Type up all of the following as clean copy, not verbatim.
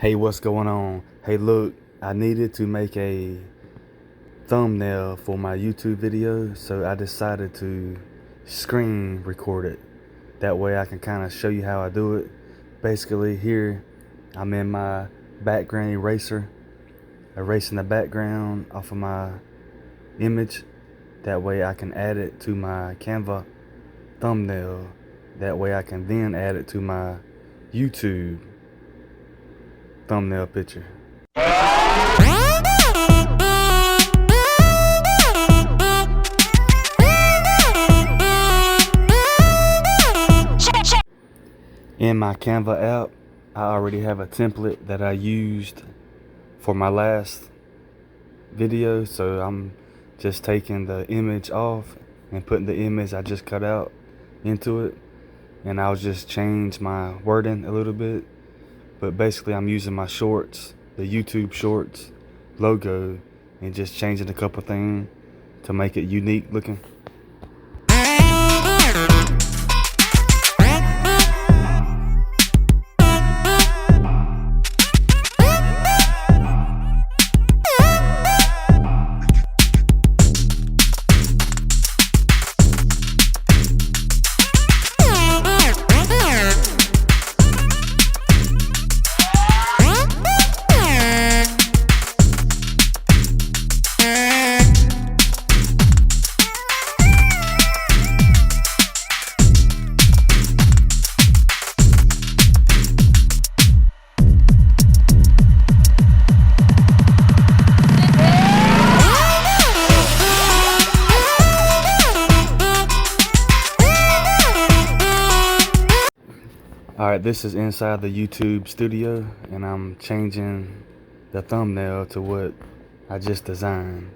Hey, what's going on? Hey, look, I needed to make a thumbnail for my YouTube video, so I decided to screen record it. That way I can kind of show you how I do it. Basically, here I'm in my background eraser, erasing the background off of my image. That way I can add it to my Canva thumbnail. That way I can then add it to my YouTube thumbnail picture. In my Canva app, I already have a template that I used for my last video, so I'm just taking the image off and putting the image I just cut out into it, and I'll just change my wording a little bit. But basically I'm using my shorts, the YouTube shorts logo, and just changing a couple things to make it unique looking. Alright, this is inside the YouTube studio, and I'm changing the thumbnail to what I just designed,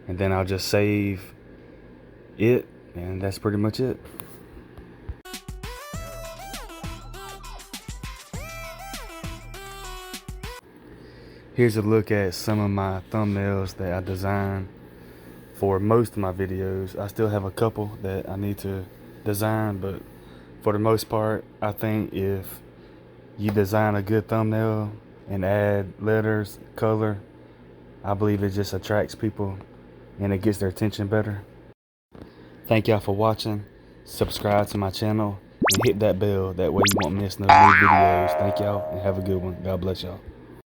and then I'll just save it, and that's pretty much it. Here's a look at some of my thumbnails that I designed for most of my videos. I still have a couple that I need to design, but for the most part, I think if you design a good thumbnail and add letters, color, I believe it just attracts people and it gets their attention better. Thank y'all for watching. Subscribe to my channel and hit that bell. That way you won't miss no new videos. Thank y'all and have a good one. God bless y'all.